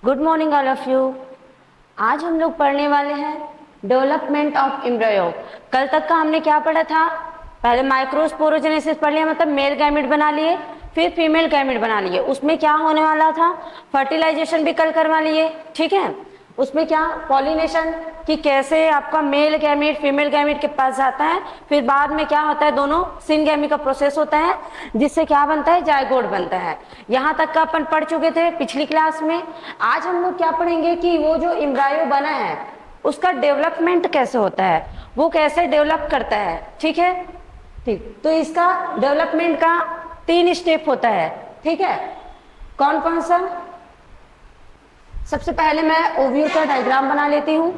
Good morning all of you. आज हम लोग पढ़ने वाले हैं डेवलपमेंट ऑफ एम्ब्रियो। कल तक का हमने क्या पढ़ा था? पहले माइक्रोस्पोरोजेनेसिस पढ़ लिया, मतलब मेल गैमेट बना लिए, फिर फीमेल गैमेट बना लिए। उसमें क्या होने वाला था? फर्टिलाइजेशन भी कल करवा लिए, ठीक है। उसमें क्या पॉलिनेशन कि कैसे आपका मेल गैमेट फीमेल गैमेट के पास जाता है, फिर बाद में क्या होता है, दोनों सिनगैमी का प्रोसेस होता है जिससे क्या बनता है, जायगोट बनता है। यहाँ तक का अपन पढ़ चुके थे पिछली क्लास में। आज हम लोग क्या पढ़ेंगे कि वो जो एम्ब्रायो बना है उसका डेवलपमेंट कैसे होता है, वो कैसे डेवलप करता है, ठीक है। ठीक, तो इसका डेवलपमेंट का 3 स्टेप होता है, ठीक है। कौन कौन सा? सबसे पहले मैं ओव्यूल का डायग्राम बना लेती हूं,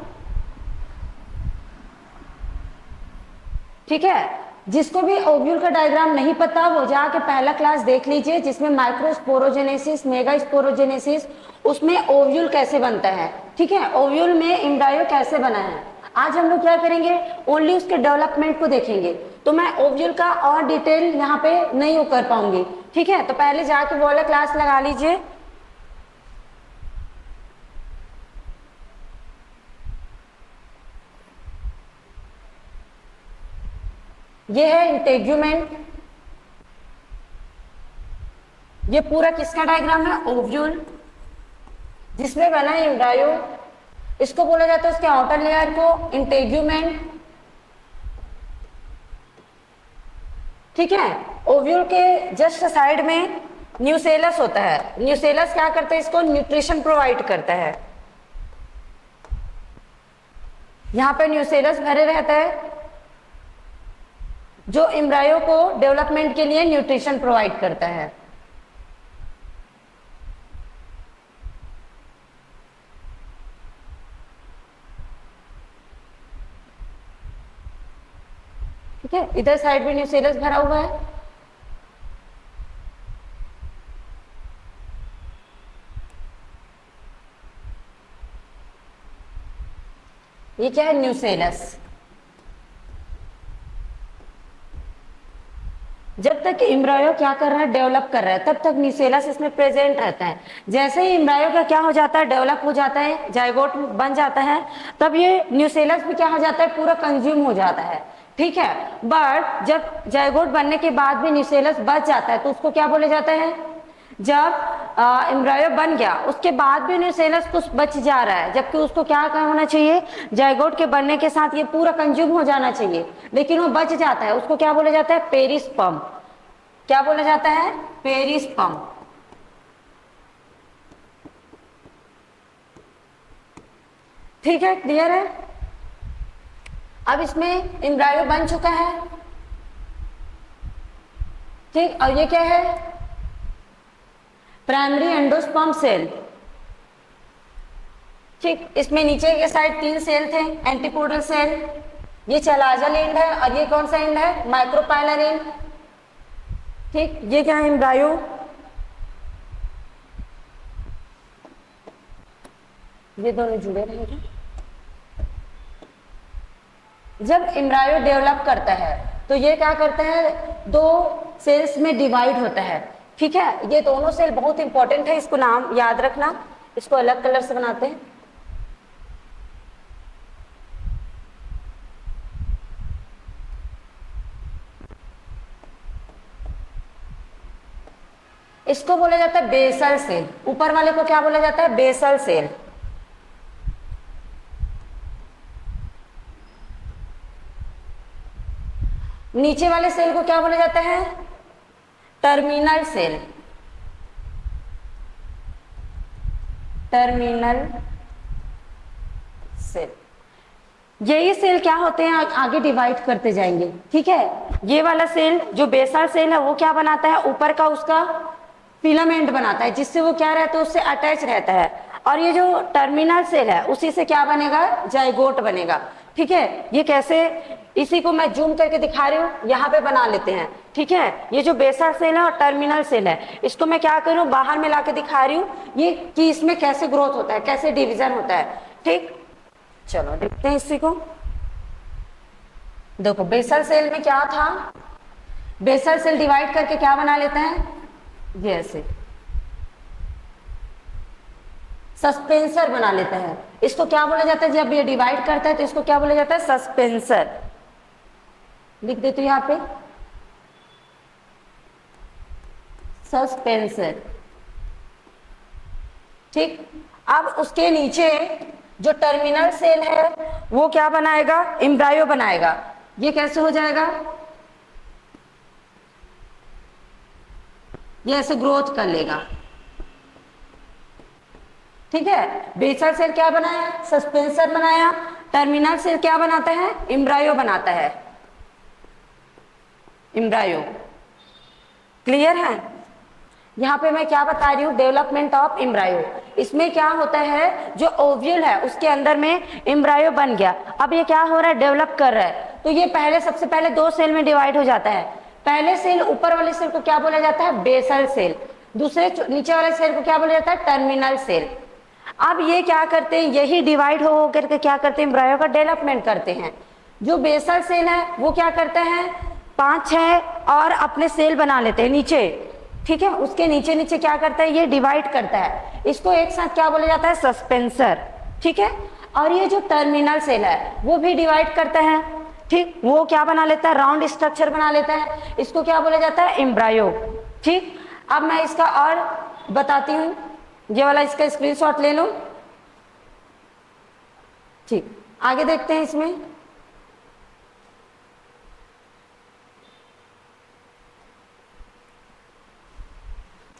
ठीक है। जिसको भी ओव्यूल का डायग्राम नहीं पता वो जाके पहला क्लास देख लीजिए, जिसमें माइक्रोस्पोरोजेनेसिस मेगा स्पोरोजेनेसिस, उसमें ओव्यूल कैसे बनता है, ठीक है। ओव्यूल में एम्ब्रायो कैसे बना है, आज हम लोग क्या करेंगे, ओनली उसके डेवलपमेंट को देखेंगे। तो मैं ओव्यूल का और डिटेल यहाँ पे नहीं कर पाऊंगी, ठीक है। तो पहले जाके वो वाला क्लास लगा लीजिए। ये है इंटेग्यूमेंट। ये पूरा किसका डायग्राम है? ओव्यूल, जिसमें बना है एम्ब्रायो। इसको बोला जाता है उसके आउटर लेयर को इंटेग्यूमेंट, ठीक है। ओव्यूल के जस्ट साइड में न्यूसेलस होता है। न्यूसेलस क्या करता है, इसको न्यूट्रिशन प्रोवाइड करता है। यहां पे न्यूसेलस भरे रहता है जो एम्ब्रायो को डेवलपमेंट के लिए न्यूट्रिशन प्रोवाइड करता है। ठीक है, इधर साइड में न्यूसेलस भरा हुआ है। ये क्या है? न्यूसेलस। जब तक एम्ब्रायो क्या कर रहा है, डेवलप कर रहा है, तब तक न्यूसेलस इसमें प्रेजेंट रहता है। जैसे ही एम्ब्रायो का क्या हो जाता है, डेवलप हो जाता है, जायगोट बन जाता है, तब ये न्यूसेलस भी क्या हो जाता है, पूरा कंज्यूम हो जाता है, ठीक है। बट जब जायगोट बनने के बाद भी न्यूसेलस बच जाता है तो उसको क्या बोला जाता है? जब एम्ब्रायो बन गया उसके बाद भी न्यूसेलस कुछ बच जा रहा है, जबकि उसको क्या होना चाहिए, जायगोट के बनने के साथ ये पूरा कंज्यूम हो जाना चाहिए, लेकिन वो बच जाता है। उसको क्या बोला जाता है? पेरिस्पर्म। क्या बोला जाता है? पेरिस्पर्म। ठीक है, क्लियर है। अब इसमें एम्ब्रायो बन चुका है, ठीक। और ये क्या है? प्राइमरी एंडोस्पर्म सेल, ठीक। इसमें नीचे के साइड 3 सेल थे, एंटीपोडल सेल, ये चलाजल एंड है, और ये कौन सा एंड है? माइक्रोपाइलर एंड, ठीक। ये क्या है? एम्ब्रायो। ये दोनों जुड़े रहेंगे। जब एम्ब्रायो डेवलप करता है तो ये क्या करता है, 2 सेल्स में डिवाइड होता है, ठीक है। ये दोनों सेल बहुत इंपॉर्टेंट है, इसको नाम याद रखना। इसको अलग कलर से बनाते हैं। इसको बोला जाता है बेसल सेल। ऊपर वाले को क्या बोला जाता है? Basal cell. नीचे वाले सेल को क्या बोला जाता है? Terminal cell. Terminal cell. यही सेल क्या होते हैं, आगे डिवाइड करते जाएंगे, ठीक है। ये वाला सेल जो बेसल सेल है वो क्या बनाता है, ऊपर का उसका फिलामेंट बनाता है, जिससे वो क्या रहता है, उससे अटैच रहता है। और ये जो टर्मिनल सेल है उसी से क्या बनेगा? जायगोट बनेगा, ठीक है। ये कैसे, इसी को मैं जूम करके दिखा रही हूँ, यहाँ पे बना लेते हैं, ठीक है। ये जो बेसल सेल है और टर्मिनल सेल है, इसको मैं क्या करूँ, बाहर में लाके दिखा रही हूँ ये कि इसमें कैसे ग्रोथ होता है, कैसे डिवीजन होता है, ठीक। चलो देखते हैं इसी को। देखो बेसल सेल में क्या था, बेसल सेल डिवाइड करके क्या बना लेते हैं, ये ऐसे सस्पेंसर बना लेता है। इसको क्या बोला जाता है, जब ये डिवाइड करता है तो इसको क्या बोला जाता है, सस्पेंसर। लिख देते हो यहाँ पे सस्पेंसर। ठीक, अब उसके नीचे जो टर्मिनल सेल है वो क्या बनाएगा, एम्ब्रायो बनाएगा। ये कैसे हो जाएगा, ये ऐसे ग्रोथ कर लेगा। ठीक है, बेसल सेल क्या बनाया, सस्पेंसर बनाया। टर्मिनल सेल क्या बनाता है, एम्ब्रायो बनाता है, एम्ब्रायो। क्लियर है। यहाँ पे मैं क्या बता रही हूँ, डेवलपमेंट ऑफ एम्ब्रायो। इसमें क्या होता है, जो ओव्यूल है उसके अंदर में एम्ब्रायो बन गया। अब ये क्या हो रहा है, डेवलप कर रहा है। तो ये पहले, सबसे पहले दो सेल में डिवाइड हो जाता है। पहले सेल, ऊपर वाले सेल को क्या बोला जाता है, बेसल सेल। दूसरे नीचे वाले सेल को क्या बोला जाता है, टर्मिनल सेल। अब ये क्या करते हैं, यही डिवाइड हो करके क्या करते हैं, एम्ब्रायो का डेवलपमेंट करते हैं। जो बेसल सेल है वो क्या करते हैं, 5-6 और अपने सेल बना लेते हैं नीचे। ठीक है, उसके नीचे नीचे क्या करता है, ये डिवाइड करता है। इसको एक साथ क्या बोला जाता है, सस्पेंसर। ठीक है, और ये जो टर्मिनल सेल है वो भी डिवाइड करता है। ठीक, वो क्या बना लेता है, राउंड स्ट्रक्चर बना लेता है। इसको क्या बोला जाता है, एम्ब्रायो। ठीक, अब मैं इसका और बताती हूँ। ये वाला इसका स्क्रीनशॉट ले लो। ठीक, आगे देखते हैं इसमें।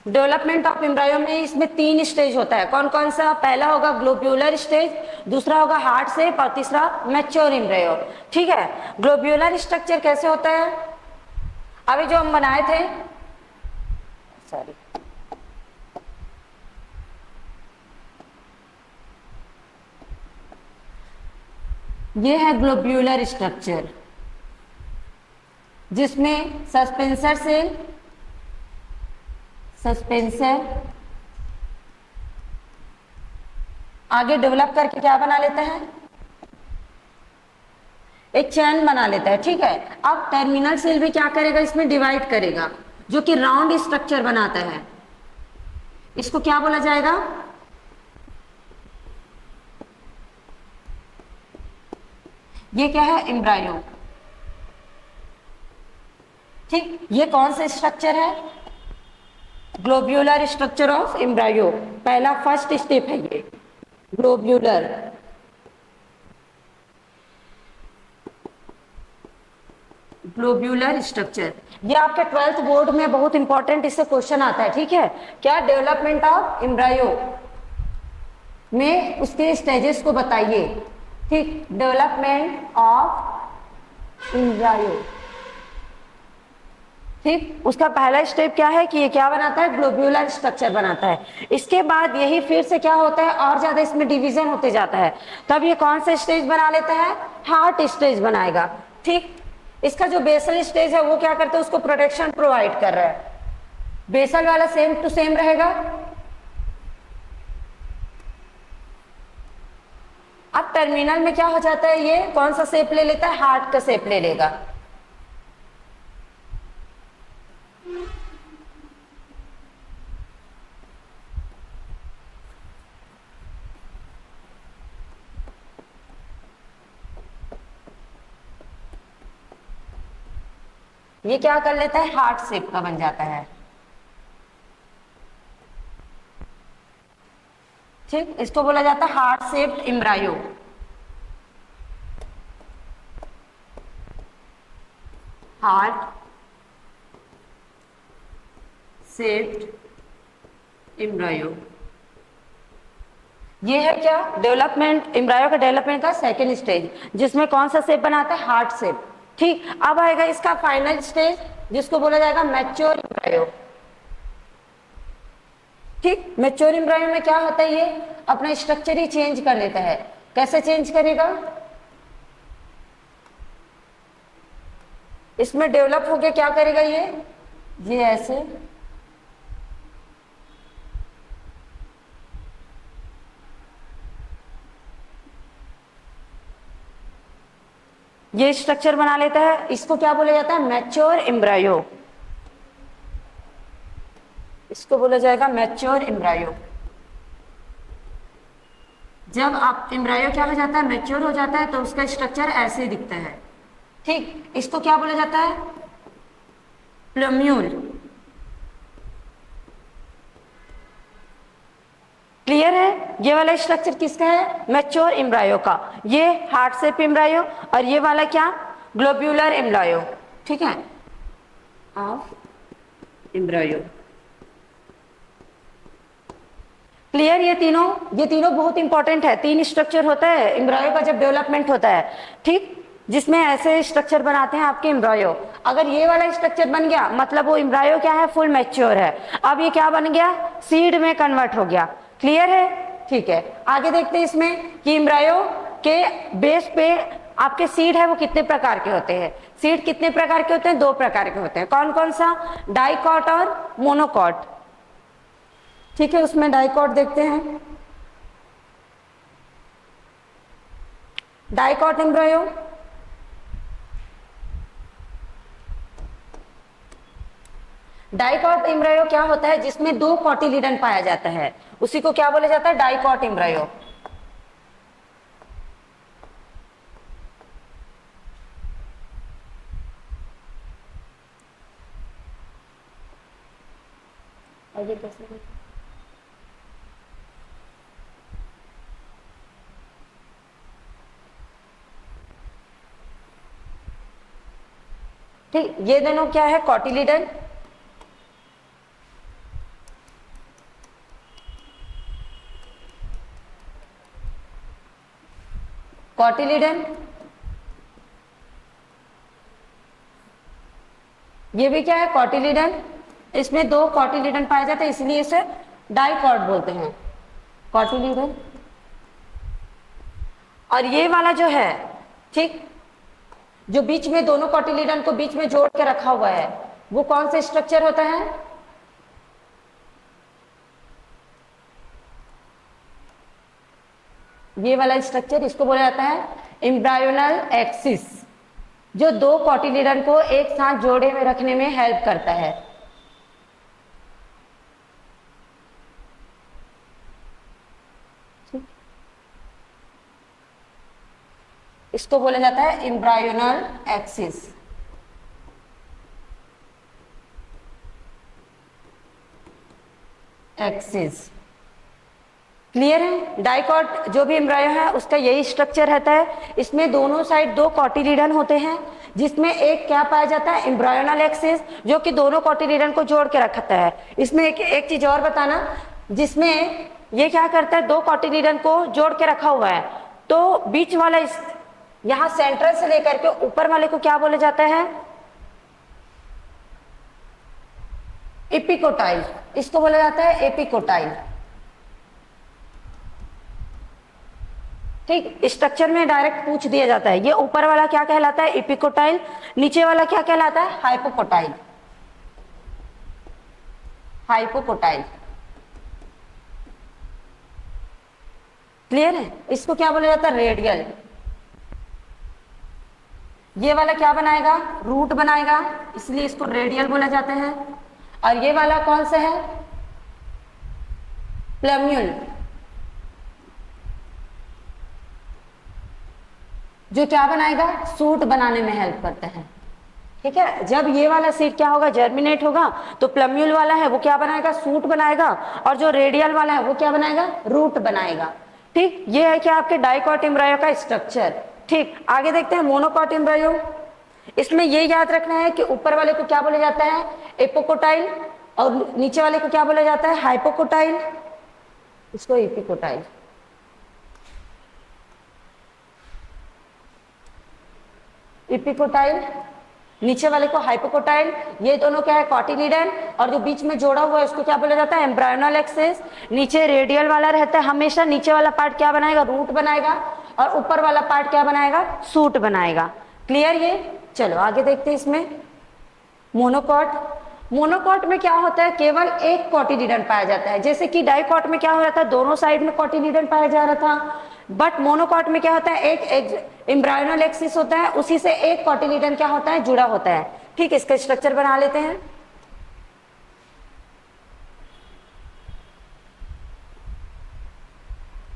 डेवलपमेंट ऑफ एम्ब्रायो में इसमें 3 स्टेज होता है। कौन कौन सा, पहला होगा ग्लोब्यूलर स्टेज, दूसरा होगा हार्ट शेप और तीसरा मैच्योर एम्ब्रायो। ठीक है, ग्लोब्यूलर स्ट्रक्चर कैसे होता है, अभी जो हम बनाए थे, सॉरी, ये है ग्लोब्यूलर स्ट्रक्चर, जिसमें सस्पेंसर सेल, सस्पेंसर आगे डेवलप करके क्या बना लेता है, एक चैन बना लेता है। ठीक है, अब टर्मिनल सेल भी क्या करेगा, इसमें डिवाइड करेगा, जो कि राउंड स्ट्रक्चर बनाता है। इसको क्या बोला जाएगा, ये क्या है, एम्ब्रायो। ठीक, ये कौन सा स्ट्रक्चर है, ग्लोब्यूलर स्ट्रक्चर ऑफ एम्ब्रायो। पहला फर्स्ट स्टेप है ये ग्लोब्यूलर। ग्लोब्यूलर स्ट्रक्चर, ये आपके 12th बोर्ड में बहुत इंपॉर्टेंट इससे क्वेश्चन आता है। ठीक है, क्या, डेवलपमेंट ऑफ एम्ब्रायो में उसके स्टेजेस को बताइए। ठीक, डेवलपमेंट ऑफ एम्ब्रायो। ठीक, उसका पहला स्टेप क्या है कि ये क्या बनाता है, ग्लोब्यूलर स्ट्रक्चर बनाता है। इसके बाद यही फिर से क्या होता है, और ज्यादा इसमें डिवीजन होते जाता है। तब ये कौन सा स्टेज बना लेता है, हार्ट स्टेज बनाएगा। ठीक, इसका जो बेसल स्टेज है वो क्या करता है, उसको प्रोटेक्शन प्रोवाइड कर रहा है। बेसल वाला सेम टू सेम रहेगा। अब टर्मिनल में क्या हो जाता है, ये कौन सा शेप ले लेता है, हार्ट का शेप ले लेगा। ये क्या कर लेता है, हार्ट शेप का बन जाता है। ठीक, इसको बोला जाता है heart shaped embryo. Heart shaped embryo, ये है क्या, डेवलपमेंट, एम्ब्रायो का डेवलपमेंट का सेकेंड स्टेज, जिसमें कौन सा शेप बनाता है, हार्ट शेप। ठीक, अब आएगा इसका फाइनल स्टेज, जिसको बोला जाएगा मैच्योर एम्ब्रायो। ठीक, मैच्योर एम्ब्रायो में क्या होता है, ये अपना स्ट्रक्चर ही चेंज कर लेता है। कैसे चेंज करेगा, इसमें डेवलप होके क्या करेगा, ये ऐसे, ये स्ट्रक्चर बना लेता है। इसको क्या बोला जाता है, मैच्योर एम्ब्रायो। इसको बोला जाएगा मैच्योर एम्ब्रायो। जब आप एम्ब्रायो क्या हो जाता है, मैच्योर हो जाता है, तो उसका स्ट्रक्चर ऐसे दिखता है। ठीक, इसको क्या बोला जाता है, प्लम्यूल। क्लियर है, ये वाला स्ट्रक्चर किसका है, मैच्योर एम्ब्रायो का। ये हार्ट शेप एम्ब्रायो और ये वाला क्या, ग्लोब्यूलर एम्ब्रायो। ठीक है, ऑफ एम्ब्रायो। क्लियर, ये तीनों बहुत इंपॉर्टेंट है। तीन स्ट्रक्चर होता है एम्ब्रायो का जब डेवलपमेंट होता है, ठीक, जिसमें ऐसे स्ट्रक्चर बनाते हैं आपके एम्ब्रायो। अगर ये वाला स्ट्रक्चर बन गया मतलब वो एम्ब्रायो क्या है, फुल मैच्योर है। अब ये क्या बन गया, सीड में कन्वर्ट हो गया। क्लियर है, ठीक है। आगे देखते हैं इसमें कि एम्ब्रायो के बेस पे आपके सीड है वो कितने प्रकार के होते हैं। सीड कितने प्रकार के होते हैं, दो प्रकार के होते हैं। कौन कौन सा, डाइकॉट और मोनोकॉट। ठीक है, उसमें डाइकॉट देखते हैं। डाइकॉट एम्ब्रायो, डाइकॉट एम्ब्रायो क्या होता है, जिसमें दो कॉटिलिडन पाया जाता है, उसी को क्या बोला जाता है, डाइकॉट एम्ब्रायो। और ये कैसे, ठीक, ये दोनों क्या है, कॉटिलिडन। कॉटिलिडन, ये भी क्या है, कॉटिलिडन। इसमें दो कॉटिलिडन पाए जाते हैं, इसलिए इसे डाइकॉट बोलते हैं, कॉटिलिडन। और ये वाला जो है, ठीक, जो बीच में दोनों कॉटिलिडन को बीच में जोड़ के रखा हुआ है, वो कौन सा स्ट्रक्चर होता है, ये वाला स्ट्रक्चर, इसको बोला जाता है एम्ब्रायोनल एक्सिस, जो दो कॉटिलिडन को एक साथ जोड़े में रखने में हेल्प करता है। इसको बोला जाता है एम्ब्रायोनल एक्सिस। एक्सिस, क्लियर है। डाइकॉट जो भी एम्ब्रायो है उसका यही स्ट्रक्चर रहता है। इसमें दोनों साइड दो कॉटिलिडन होते हैं, जिसमें एक क्या पाया जाता है, एम्ब्रायोनल एक्सिस, जो कि दोनों कॉटिलिडन को जोड़ के रखता है। इसमें एक चीज और बताना, जिसमें ये क्या करता है, दो कॉटिलिडन को जोड़ के रखा हुआ है, तो बीच वाला यहाँ सेंट्रल से लेकर के ऊपर वाले को क्या बोला जाता है, एपिकोटाइल। इसको बोला जाता है एपिकोटाइल। ठीक, स्ट्रक्चर में डायरेक्ट पूछ दिया जाता है, ये ऊपर वाला क्या कहलाता है, एपिकोटाइल, नीचे वाला क्या कहलाता है, हाइपोकोटाइल। हाइपोकोटाइल, क्लियर है। इसको क्या बोला जाता है, रेडियल। ये वाला क्या बनाएगा, रूट बनाएगा, इसलिए इसको रेडियल बोला जाता है। और ये वाला कौन सा है, प्लम्यूल, जो क्या बनाएगा, सूट बनाने में हेल्प करता है। ठीक है, जब ये वाला सीड क्या होगा, जर्मिनेट होगा, तो प्लम्यूल वाला है वो क्या बनाएगा, सूट बनाएगा, और जो रेडियल वाला है वो क्या बनाएगा, रूट बनाएगा। ठीक, ये है क्या आपके डाइकॉट एम्ब्रायो का स्ट्रक्चर। ठीक, आगे देखते हैं मोनोकॉट एम्ब्रायो। इसमें ये याद रखना है कि ऊपर वाले को क्या बोला जाता है, एपोकोटाइल, और नीचे वाले को क्या बोला जाता है, हाइपोकोटाइल, इसको एपिकोटाइल। एपिकोटाइल, नीचे वाले को हाइपोकोटाइल। ये दोनों क्या है, कॉटिलिडन, और जो बीच में जोड़ा हुआ है उसको क्या बोला जाता है, एम्ब्रायोनल एक्सिस। नीचे रेडियल वाला रहता है, हमेशा नीचे वाला पार्ट क्या बनाएगा, रूट बनाएगा, और ऊपर वाला पार्ट क्या बनाएगा, सूट बनाएगा। क्लियर ये, चलो आगे देखते हैं इसमें मोनोकॉट। मोनोकॉट में क्या होता है, केवल एक कॉटिलिडन पाया जाता है। जैसे कि डाइकॉट में क्या हो रहा था, दोनों साइड में कॉटिलिडन पाया जा रहा था, बट मोनोकॉट में क्या होता है, एक एम्ब्रायोनल एक्सिस होता है, उसी से एक कॉटिलिडन क्या होता है, जुड़ा होता है। ठीक, इसका स्ट्रक्चर बना लेते हैं।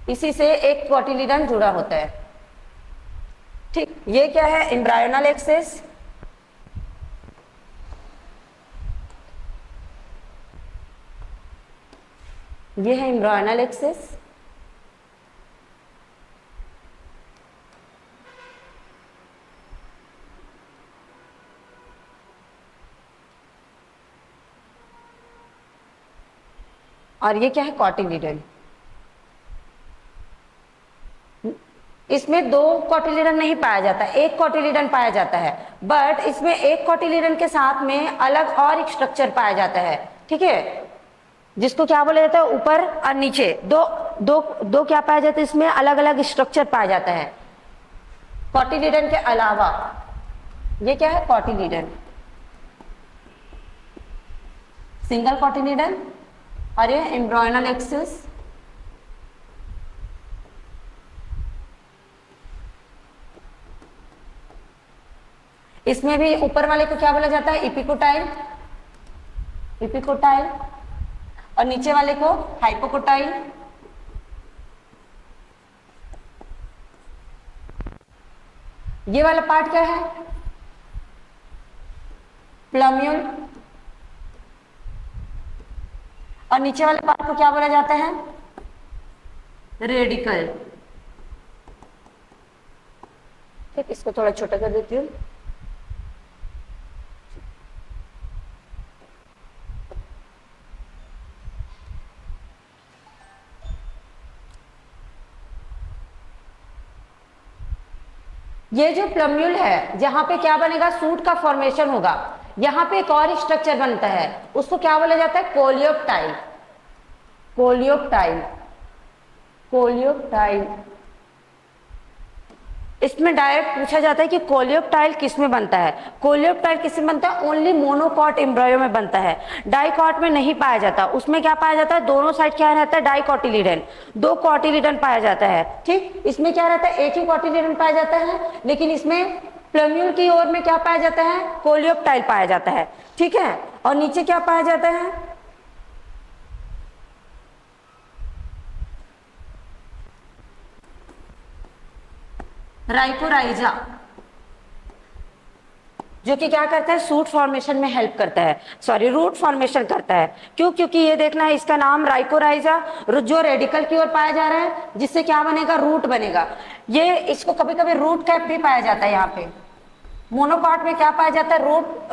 इसी से एक कोटिलीडन जुड़ा होता है। ठीक, ये क्या है? एम्ब्रायोनल एक्सिस। ये है एम्ब्रायोनल एक्सिस। और ये क्या है? कॉटिलीडन। इसमें दो कॉटिलीडन नहीं पाया जाता, एक कॉटिलीडन पाया जाता है, बट इसमें एक कॉटिलीडन के साथ में अलग और एक स्ट्रक्चर पाया जाता है। ठीक है, जिसको क्या बोला जाता है? ऊपर और नीचे दो दो दो क्या पाया जाता है? इसमें अलग अलग स्ट्रक्चर पाया जाता है कॉटिलीडन के अलावा। ये क्या है? Cotyledon, single cotyledon. और ये एम्ब्रायोनल एक्सिस। इसमें भी ऊपर वाले को क्या बोला जाता है? Epicotyl, epicotyl. और नीचे वाले को हाइपोकोटाइल। ये वाला पार्ट क्या है? प्लम्यूल। और नीचे वाले पार्ट को क्या बोला जाता है? रेडिकल। ठीक, इसको थोड़ा छोटा कर देती हूँ। ये जो प्लम्यूल है, जहां पे क्या बनेगा? सूट का फॉर्मेशन होगा। यहां पे एक और स्ट्रक्चर बनता है, उसको क्या बोला जाता है? Coleoptile, coleoptile, coleoptile. इसमें डायरेक्ट पूछा जाता है कि कोलियोप्टाइल किस में बनता है? कोलियोप्टाइल किस में बनता है? ओनली मोनोकॉट एम्ब्रायो में बनता है, डाइकॉट में नहीं पाया जाता। उसमें क्या पाया जाता है? दोनों साइड क्या रहता है? डाइकॉटिलीडन, दो कॉटिलीडन पाया जाता है। ठीक, इसमें क्या रहता है? एक ही कॉटिलीडन पाया जाता है, लेकिन इसमें प्लम्यूल की ओर में क्या पाया जाता है? कोलियोप्टाइल पाया जाता है। ठीक है, और नीचे क्या पाया जाता है? राइकोराइजा, जो कि क्या करता है? सूट फॉर्मेशन में हेल्प करता है, सॉरी रूट फॉर्मेशन करता है। क्यों? क्योंकि ये देखना है, इसका नाम राइकोराइजा, जो रेडिकल की ओर पाया जा रहा है, जिससे क्या बनेगा? रूट बनेगा। ये इसको कभी कभी रूट कैप भी पाया जाता है। यहाँ पे मोनोकॉट में क्या पाया जाता है?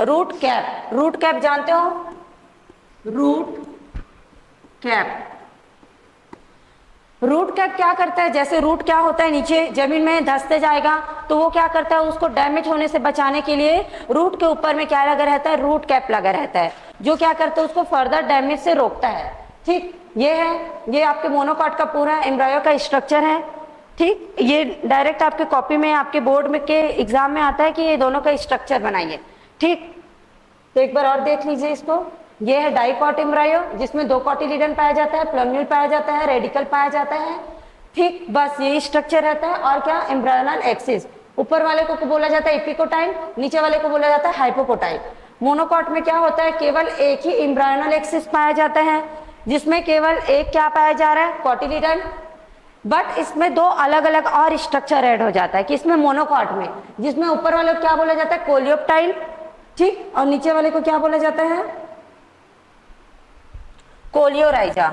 Root cap. रूट कैप जानते हो? Root cap. रूट कैप क्या करता है? जैसे रूट क्या होता है? नीचे जमीन में धंसते जाएगा, तो वो क्या करता है? उसको डैमेज होने से बचाने के लिए रूट के ऊपर में क्या लगा रहता है? रूट कैप लगा रहता है, जो क्या करता है? उसको फर्दर डैमेज से रोकता है। ठीक, ये है, ये आपके मोनोकॉट का पूरा एम्ब्रायो का स्ट्रक्चर है। ठीक, ये डायरेक्ट आपके कॉपी में, आपके बोर्ड में के एग्जाम में आता है कि ये दोनों का स्ट्रक्चर बनाइए। ठीक, तो एक बार और देख लीजिए इसको। ये है डाइकॉट एम्ब्रायो, जिसमें दो कॉटिलीडन पाया जाता है, प्लम्यूल पाया जाता है, रेडिकल पाया जाता है। ठीक, बस यही स्ट्रक्चर रहता है। और क्या? एम्ब्रायोनल एक्सिस। ऊपर वाले को बोला जाता है एपिकोटाइल, नीचे वाले को बोला जाता है हाइपोकोटाइल। मोनोकॉट में क्या होता है? केवल एक ही एम्ब्रायोनल एक्सिस पाया जाता है, जिसमें केवल एक क्या पाया जा रहा है? कॉटिलीडन। बट इसमें दो अलग अलग और स्ट्रक्चर ऐड हो जाता है, किसमें? मोनोकॉट में, जिसमें ऊपर वाले को क्या बोला जाता है? कोलियोप्टाइल। ठीक, और नीचे वाले को क्या बोला जाता है? कोलियोराइजा।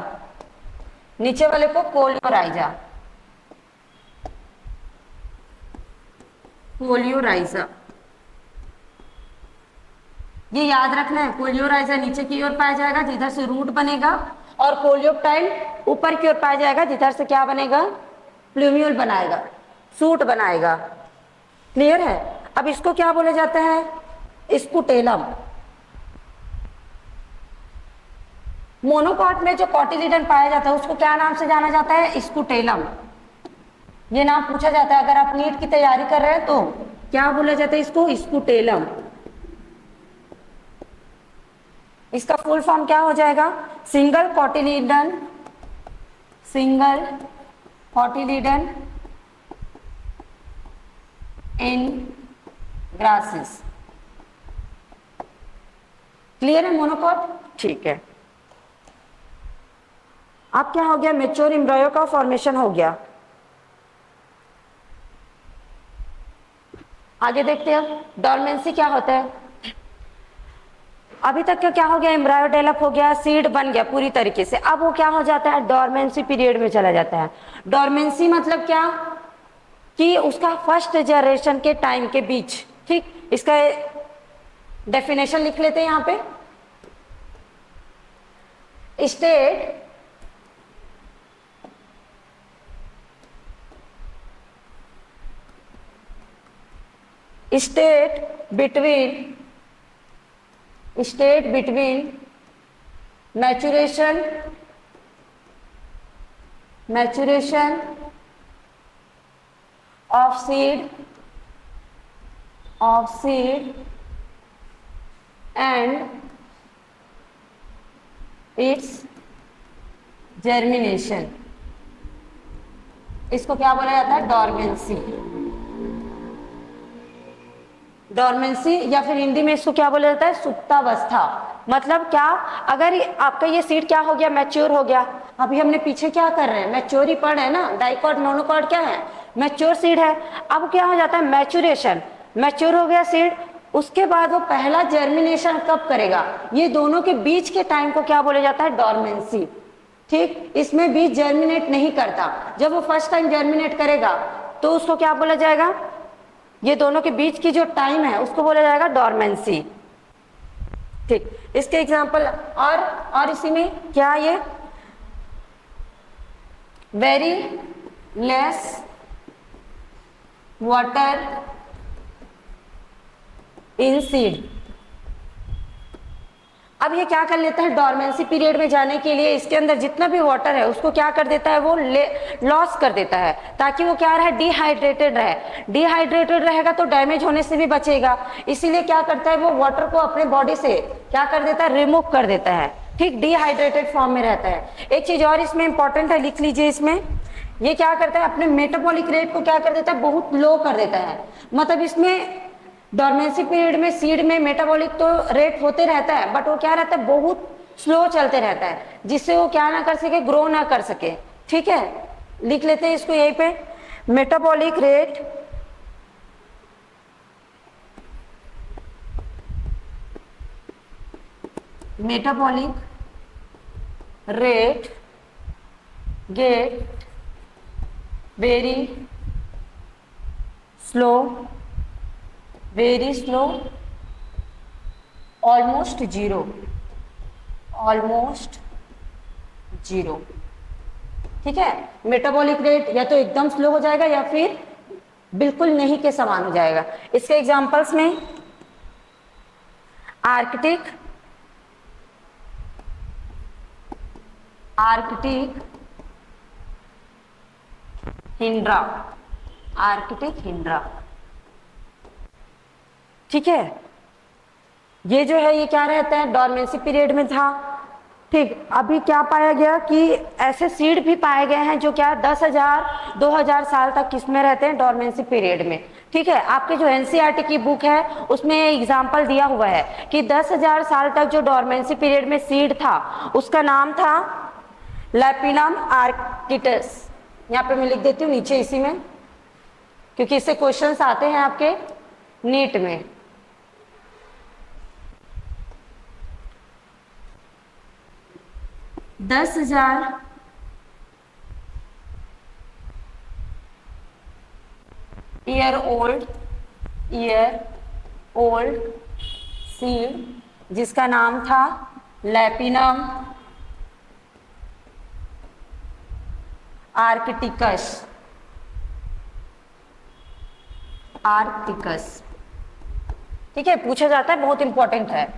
नीचे वाले को कोलियोराइजा, कोलियोराइजा। ये याद रखना है, कोलियोराइजा नीचे की ओर पाया जाएगा, जिधर से रूट बनेगा, और कोलियोप्टाइल ऊपर की ओर पाया जाएगा, जिधर से क्या बनेगा? प्लूम्यूल बनाएगा, सूट बनाएगा। क्लियर है? अब इसको क्या बोला जाता है? स्पुटेलम। मोनोकॉट में जो कॉटिलीडन पाया जाता है, उसको क्या नाम से जाना जाता है? स्पुटेलम। ये नाम पूछा जाता है, अगर आप नीट की तैयारी कर रहे हैं तो क्या बोला जाता है इसको? स्पुटेलम। इसका फुल फॉर्म क्या हो जाएगा? सिंगल कॉटिलीडन, सिंगल कॉटिलीडन इन ग्रासेस। क्लियर है मोनोकॉट? ठीक है। अब क्या हो गया, मेच्योर एम्ब्रियो का फॉर्मेशन हो गया। आगे देखते हैं डॉर्मेंसी क्या होता है। अभी तक का क्या हो गया, एम्ब्रायो डेवलप हो गया, सीड बन गया पूरी तरीके से, अब वो क्या हो जाता है, डॉर्मेंसी पीरियड में चला जाता है। डॉर्मेंसी मतलब क्या, कि उसका फर्स्ट जनरेशन के टाइम के बीच, ठीक, इसका डेफिनेशन लिख लेते हैं यहां पे। State between maturation of seed and it's germination, इसको क्या बोला जाता है, डॉर्मेंसी। डॉर्मेंसी या फिर हिंदी में इसको क्या बोला जाता है, सुप्तावस्था। मतलब क्या, अगर आपका ये सीड क्या हो गया, मैच्योर हो गया। अभी हमने पीछे क्या कर रहे हैं, मैच्योर ही पढ़ रहे हैं ना, डाइकॉट मोनोकॉट क्या है, मैच्योर सीड है। अब क्या हो जाता है, मैच्योरेशन, मैच्योर हो गया सीड, उसके बाद वो पहला जर्मिनेशन कब करेगा, ये दोनों के बीच के टाइम को क्या बोला जाता है, डॉर्मेंसी। ठीक, इसमें बीज जर्मिनेट नहीं करता, जब वो फर्स्ट टाइम जर्मिनेट करेगा तो उसको क्या बोला जाएगा, ये दोनों के बीच की जो टाइम है उसको बोला जाएगा डॉर्मेंसी। ठीक, इसके एग्जांपल और इसी में क्या, ये very less water in seed. अब ये क्या कर लेता है, डॉर्मेंसी पीरियड में जाने के लिए इसके अंदर जितना भी वाटर है उसको क्या कर देता है, वो लॉस कर देता है, ताकि वो क्या रहे, डिहाइड्रेटेड रहे। डिहाइड्रेटेड रहेगा तो डैमेज होने से भी बचेगा, इसीलिए क्या करता है, वो वाटर को अपने बॉडी से क्या कर देता है, रिमूव कर देता है। ठीक, डिहाइड्रेटेड फॉर्म में रहता है। एक चीज और इसमें इंपॉर्टेंट है, लिख लीजिए, इसमें ये क्या करता है, अपने मेटाबॉलिक रेट को क्या कर देता है, बहुत लो कर देता है। मतलब इसमें डॉर्मेंसी पीरियड में सीड में मेटाबॉलिक तो रेट होते रहता है, बट वो क्या रहता है, बहुत स्लो चलते रहता है, जिससे वो क्या ना कर सके, ग्रो ना कर सके। ठीक है, लिख लेते हैं इसको यहीं पे, metabolic rate get very slow, almost zero. ठीक है, मेटाबॉलिक रेट या तो एकदम स्लो हो जाएगा या फिर बिल्कुल नहीं के समान हो जाएगा। इसके एग्जांपल्स में आर्कटिक हिंड्रा। ठीक है, ये जो है ये क्या रहता है, डॉर्मेंसी पीरियड में था। ठीक, अभी क्या पाया गया कि ऐसे सीड भी पाए गए हैं जो क्या 10,000 2,000 साल तक किसमें रहते हैं, डॉर्मेंसी पीरियड में। ठीक है, आपके जो एनसीईआरटी की बुक है उसमें एग्जाम्पल दिया हुआ है कि 10,000 साल तक जो डॉर्मेंसी पीरियड में सीड था उसका नाम था लैपिनम आर्किटस। यहाँ पे मैं लिख देती हूँ नीचे इसी में, क्योंकि इससे क्वेश्चंस आते हैं आपके नीट में। दस हजार ईयर ओल्ड सीड जिसका नाम था लैपिनम आर्कटिकस। ठीक है, पूछा जाता है, बहुत इंपॉर्टेंट है।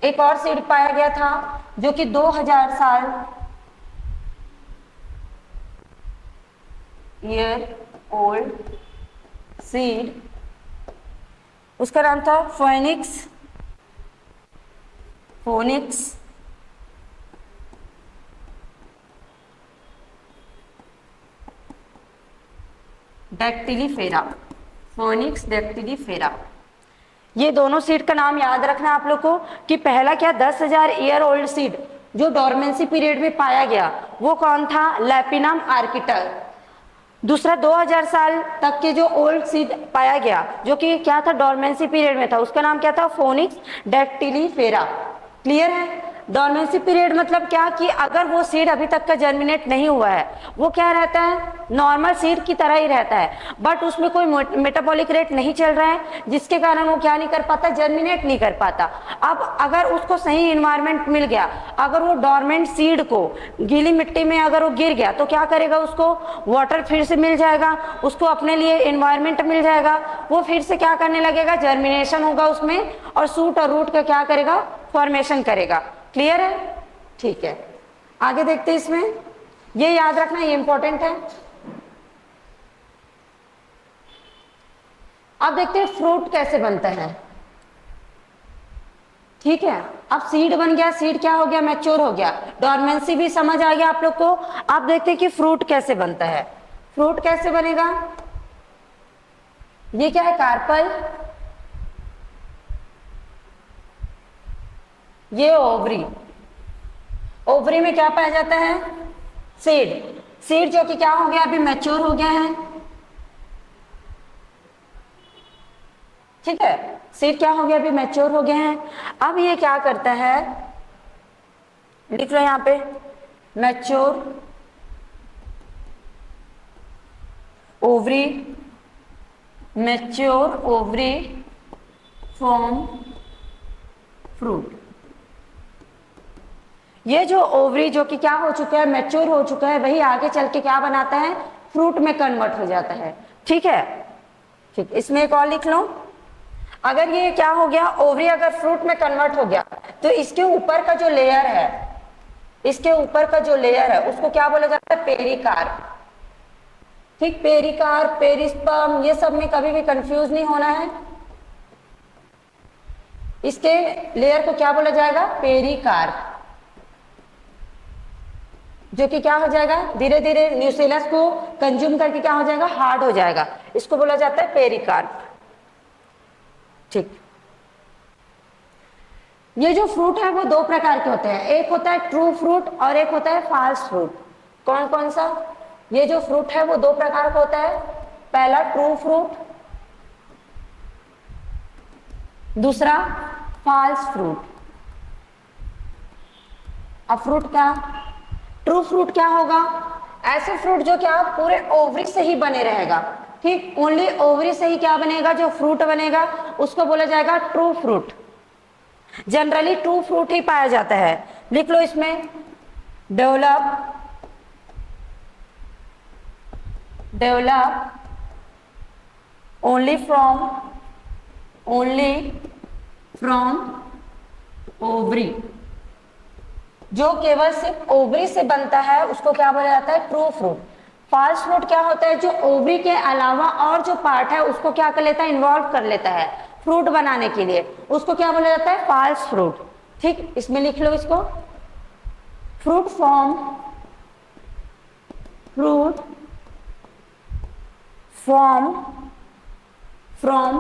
एक और सीड पाया गया था जो कि 2000 साल ईयर ओल्ड सीड, उसका नाम था फोनिक्स डैक्टिलीफेरा। ये दोनों सीड का नाम याद रखना आप लोग को कि पहला क्या 10,000 ईयर ओल्ड सीड जो डॉर्मेंसी पीरियड में पाया गया वो कौन था? लैपिनम आर्किटर। दूसरा 2000 साल तक के जो ओल्ड सीड पाया गया, जो कि क्या था? डॉर्मेंसी पीरियड में था, उसका नाम क्या था? फोनिक्स डैक्टिलीफेरा। क्लियर है? डॉर्मेंसी पीरियड मतलब क्या कि अगर वो सीड अभी तक का जर्मिनेट नहीं हुआ है, वो क्या रहता है? नॉर्मल सीड की तरह ही रहता है, बट उसमें कोई मेटाबॉलिक रेट नहीं चल रहा है, जिसके कारण वो क्या नहीं कर पाता? जर्मिनेट नहीं कर पाता। अब अगर उसको सही इन्वायरमेंट मिल गया, अगर वो डॉर्मेंट सीड को गीली मिट्टी में अगर वो गिर गया, तो क्या करेगा? उसको वाटर फिर से मिल जाएगा, उसको अपने लिए इन्वायरमेंट मिल जाएगा, वो फिर से क्या करने लगेगा? जर्मिनेशन होगा उसमें, और शूट और रूट का क्या करेगा? फॉर्मेशन करेगा। क्लियर है? ठीक है, आगे देखते हैं। इसमें ये याद रखना, ये इंपॉर्टेंट है। अब देखते हैं फ्रूट कैसे बनता है। ठीक है, अब सीड बन गया, सीड क्या हो गया? मैच्योर हो गया, डॉर्मेंसी भी समझ आ गया आप लोग को। अब देखते हैं कि फ्रूट कैसे बनता है। फ्रूट कैसे बनेगा? ये क्या है? कार्पल, ये ओवरी। ओवरी में क्या पाया जाता है? सीड। सीड जो कि क्या हो गया? अभी मैच्योर हो गया है। ठीक है, सीड क्या हो गया? अभी मैच्योर हो गए हैं। अब ये क्या करता है? लिख लो यहां पे, mature ovary, mature ovary form fruit. ये जो ओवरी जो कि क्या हो चुका है? मैच्योर हो चुका है, वही आगे चल के क्या बनाता है? फ्रूट में कन्वर्ट हो जाता है। ठीक है, ठीक, इसमें एक और लिख लो। अगर ये क्या हो गया? ओवरी अगर फ्रूट में कन्वर्ट हो गया, तो इसके ऊपर का जो लेयर है, इसके ऊपर का जो लेयर है, उसको क्या बोला जाता है? पेरिकार्प। ठीक, पेरिकार्प, पेरिस्पर्म, ये सब में कभी भी कंफ्यूज नहीं होना है। इसके लेयर को क्या बोला जाएगा? पेरिकार्प, जो कि क्या हो जाएगा? धीरे धीरे न्यूक्लियस को कंज्यूम करके क्या हो जाएगा? हार्ड हो जाएगा। इसको बोला जाता है पेरिकार्प। ठीक, ये जो फ्रूट है वो दो प्रकार के होते हैं, एक होता है ट्रू फ्रूट और एक होता है फॉल्स फ्रूट। कौन कौन सा? ये जो फ्रूट है वो दो प्रकार का होता है। पहला ट्रू फ्रूट, दूसरा फॉल्स फ्रूट। अब फ्रूट क्या? ट्रू फ्रूट क्या होगा? ऐसे फ्रूट जो क्या पूरे ओवरी से ही बने रहेगा। ठीक, ओनली ओवरी से ही क्या बनेगा? जो फ्रूट बनेगा उसको बोला जाएगा true fruit. Generally true fruit ही पाया जाता है। लिख लो इसमें, डेवलप ओनली फ्रॉम ओवरी। जो केवल सिर्फ ओवरी से बनता है उसको क्या बोला जाता है? True fruit. फॉल्स फ्रूट क्या होता है? जो ओवरी के अलावा और जो पार्ट है उसको क्या कर लेता है? इन्वॉल्व कर लेता है फ्रूट बनाने के लिए, उसको क्या बोला जाता है? False fruit. ठीक, इसमें लिख लो इसको, fruit form from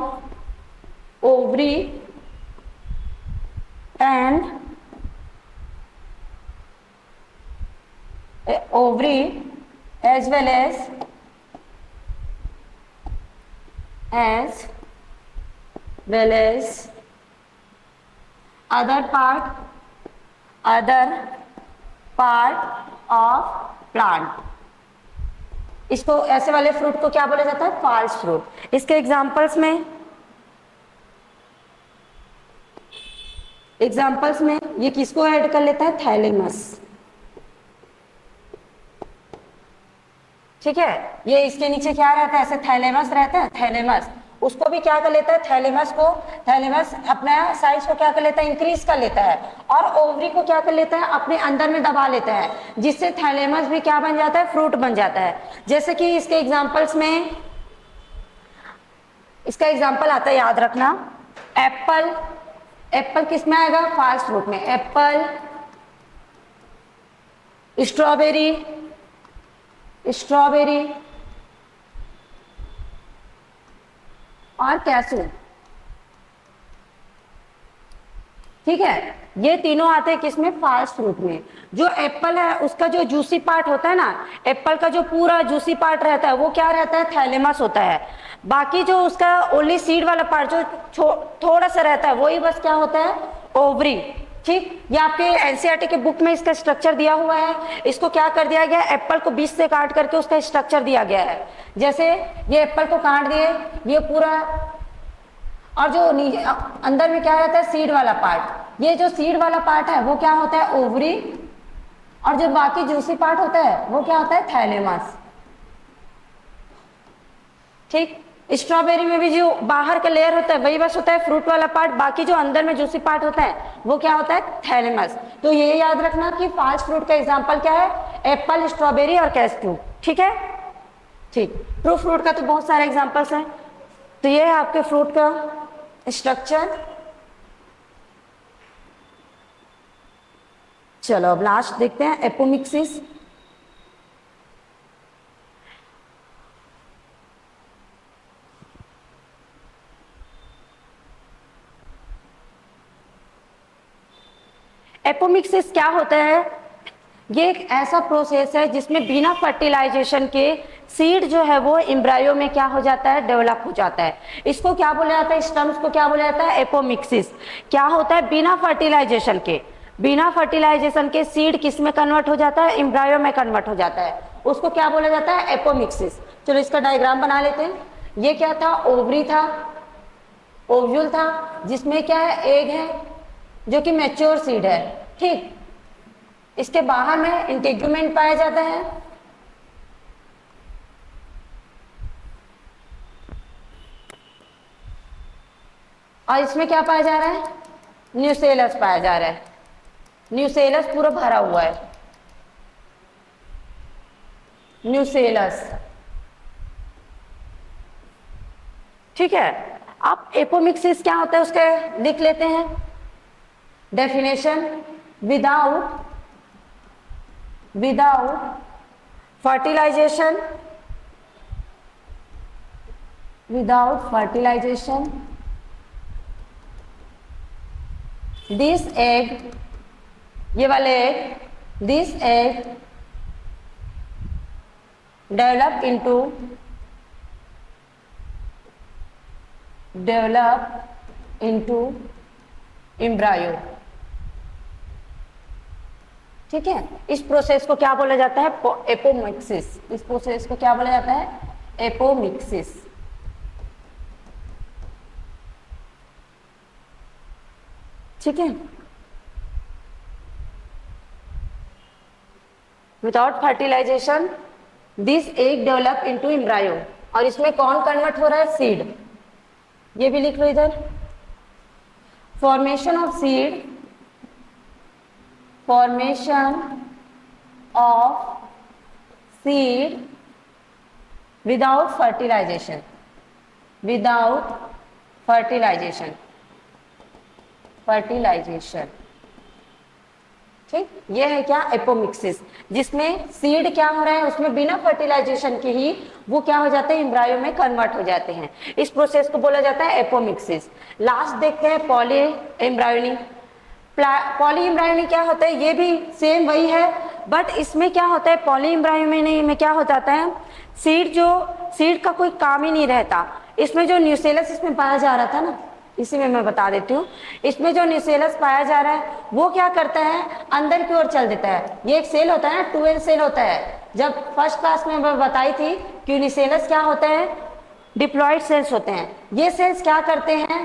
ovary and ovary as well as other part of plant। इसको ऐसे वाले फ्रूट को क्या बोला जाता है? False fruit. इसके एग्जांपल्स में ये किसको ऐड कर लेता है? थैलेमस। ठीक है, ये इसके नीचे क्या रहता है? ऐसे थैलेमस रहता है, थैलेमस उसको भी क्या कर लेता है? थैलेमस अपना साइज को क्या कर लेता है? इंक्रीज कर लेता है, और ओवरी को क्या कर लेता है? अपने अंदर में दबा लेता है, जिससे थैलेमस भी क्या बन जाता है? फ्रूट बन जाता है। जैसे कि इसके एग्जांपल्स में, इसका एग्जांपल आता है, याद रखना, एप्पल। एप्पल किस में आएगा? फॉल्स फ्रूट में। एप्पल, स्ट्रॉबेरी और कैशू। ठीक है, ये तीनों आते हैं किसमें, फास्ट फ्रूट में। जो एप्पल है उसका जो जूसी पार्ट होता है ना, एप्पल का जो पूरा जूसी पार्ट रहता है वो क्या रहता है, थैलेमस होता है। बाकी जो उसका ओनली सीड वाला पार्ट जो थोड़ा सा रहता है वही बस क्या होता है, ओवरी। ठीक, ये आपके एनसीईआरटी के बुक में इसका स्ट्रक्चर दिया हुआ है। इसको क्या कर दिया गया है, एप्पल को बीच से काट करके उसका स्ट्रक्चर दिया गया है। जैसे ये एप्पल को काट दिए, ये पूरा, और जो अंदर में क्या रहता है, सीड वाला पार्ट। ये जो सीड वाला पार्ट है वो क्या होता है, ओवरी। और जो बाकी जूसी पार्ट होता है वो क्या होता है, थैलेमस। ठीक, स्ट्रॉबेरी में भी जो बाहर का लेयर होता है वही बस होता है फ्रूट वाला पार्ट, बाकी जो अंदर में जूसी पार्ट होता है वो क्या होता है, थैलेमस। तो ये याद रखना कि फास्ट फ्रूट का एग्जांपल क्या है, एप्पल, स्ट्रॉबेरी और कैशू। ठीक है, ठीक। ट्रू फ्रूट का तो बहुत सारे एग्जांपल्स हैं। तो ये है आपके फ्रूट का स्ट्रक्चर। चलो अब लास्ट देखते हैं, एपोमिक्सिस। एपोमिक्सिस क्या होता है, ये एक ऐसा प्रोसेस है जिसमें बिना फर्टिलाइजेशन के सीड जो है वो एम्ब्रायो में क्या हो जाता है, डेवलप हो जाता है। इसको क्या बोला जाता है, इस टर्म्स को क्या बोला जाता है, एपोमिक्सिस। क्या होता है, बिना फर्टिलाइजेशन के, बिना फर्टिलाइजेशन के सीड किस में कन्वर्ट हो जाता है, एम्ब्रायो में कन्वर्ट हो जाता है। उसको क्या बोला जाता है, एपोमिक्सिस। चलो इसका डायग्राम बना लेते हैं। ये क्या था, ओवरी था, ओव्यूल था, जिसमें क्या है, एग है जो कि मैच्योर सीड है। ठीक, इसके बाहर में इंटेगुमेंट पाया जाता है, और इसमें क्या पाया जा रहा है, न्यूसेलस पाया जा रहा है। न्यूसेलस पूरा भरा हुआ है, न्यूसेलस। ठीक है, अब एपोमिक्सिस क्या होता है उसके लिख लेते हैं। Definition, without fertilization, without fertilization this egg, ये वाले egg, this egg develop into embryo। ठीक है, इस प्रोसेस को क्या बोला जाता है, एपोमिक्सिस। इस प्रोसेस को क्या बोला जाता है, एपोमिक्सिस। ठीक है, without fertilisation this egg develop into embryo. और इसमें कौन कन्वर्ट हो रहा है, सीड। ये भी लिख लो इधर, formation of seed, formation of seed without fertilization, fertilization। ठीक, ये है क्या, एपोमिक्सिस, जिसमें सीड क्या हो रहा है, उसमें बिना फर्टिलाइजेशन के ही वो क्या हो जाते हैं, एम्ब्रायो में कन्वर्ट हो जाते हैं। इस प्रोसेस को बोला जाता है एपोमिक्सिस। लास्ट देखते हैं पॉली एम्ब्रायोनी। पॉली एम्ब्रायोनी क्या होता है, ये भी सेम वही है, बट इसमें क्या होता है, पॉली एम्ब्रायोनी में क्या हो जाता है, सीड का कोई काम ही नहीं रहता। इसमें जो न्यूसेलस इसमें पाया जा रहा था ना, इसी में मैं बता देती हूँ। इसमें जो न्यूसेलस पाया जा रहा है वो क्या करता है, अंदर की ओर चल देता है। ये एक सेल होता है ना, 2N सेल होता है। जब फर्स्ट क्लास में मैं बताई थी कि न्यूसेलस क्या होता है, डिप्लॉइड सेल्स होते हैं। ये सेल्स क्या करते हैं,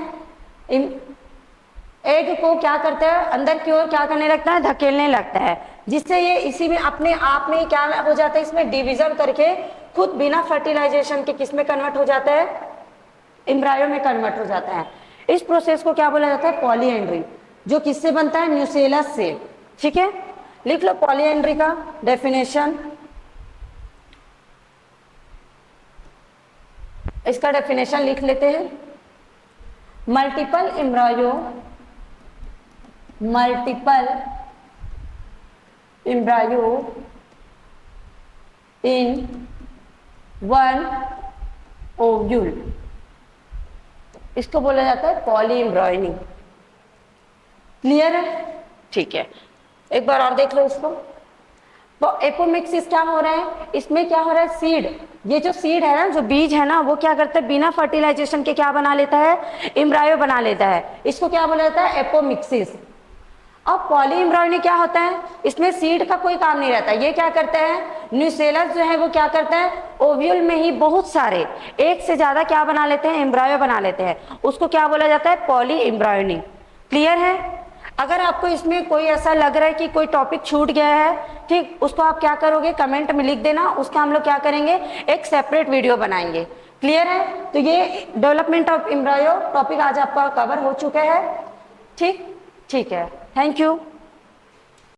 एग को क्या करता है, अंदर की ओर क्या करने लगता है, धकेलने लगता है, जिससे ये इसी में अपने आप में क्या हो जाता है, इसमें डिवीजन करके खुद बिना फर्टिलाइजेशन के किस में कन्वर्ट हो जाता है, एम्ब्रायो में कन्वर्ट हो जाता है। इस प्रोसेस को क्या बोला जाता है, पॉलीएंड्री, जो किससे बनता है, न्यूसेलस से। ठीक है, लिख लो पॉलीएंड्री का डेफिनेशन। इसका डेफिनेशन लिख लेते हैं, multiple embryo in one ovule, इसको बोला जाता है पॉली एम्ब्रॉयनी। क्लियर है? ठीक है, एक बार और देख लो इसको। तो एपोमिक्सिस क्या हो रहा है, इसमें क्या हो रहा है, सीड, ये जो सीड है ना, जो बीज है ना, वो क्या करता है, बिना फर्टिलाइजेशन के क्या बना लेता है, एम्ब्रायो बना लेता है। इसको क्या बोला जाता है, एपोमिक्सिस। अब पॉली एम्ब्रॉयनी क्या होता है, इसमें सीड का कोई काम नहीं रहता। ये क्या करता है, न्यूसेलस जो है वो क्या करता है, ओव्यूल में ही बहुत सारे, एक से ज्यादा क्या बना लेते हैं, एम्ब्रायो बना लेते हैं। उसको क्या बोला जाता है, पॉली एम्ब्रॉयनी। क्लियर है? अगर आपको इसमें कोई ऐसा लग रहा है कि कोई टॉपिक छूट गया है, ठीक, उसको आप क्या करोगे, कमेंट में लिख देना, उसका हम लोग क्या करेंगे, एक सेपरेट वीडियो बनाएंगे। क्लियर है? तो ये डेवलपमेंट ऑफ एम्ब्रायो टॉपिक आज आपका कवर हो चुका है। ठीक, ठीक है, थैंक यू।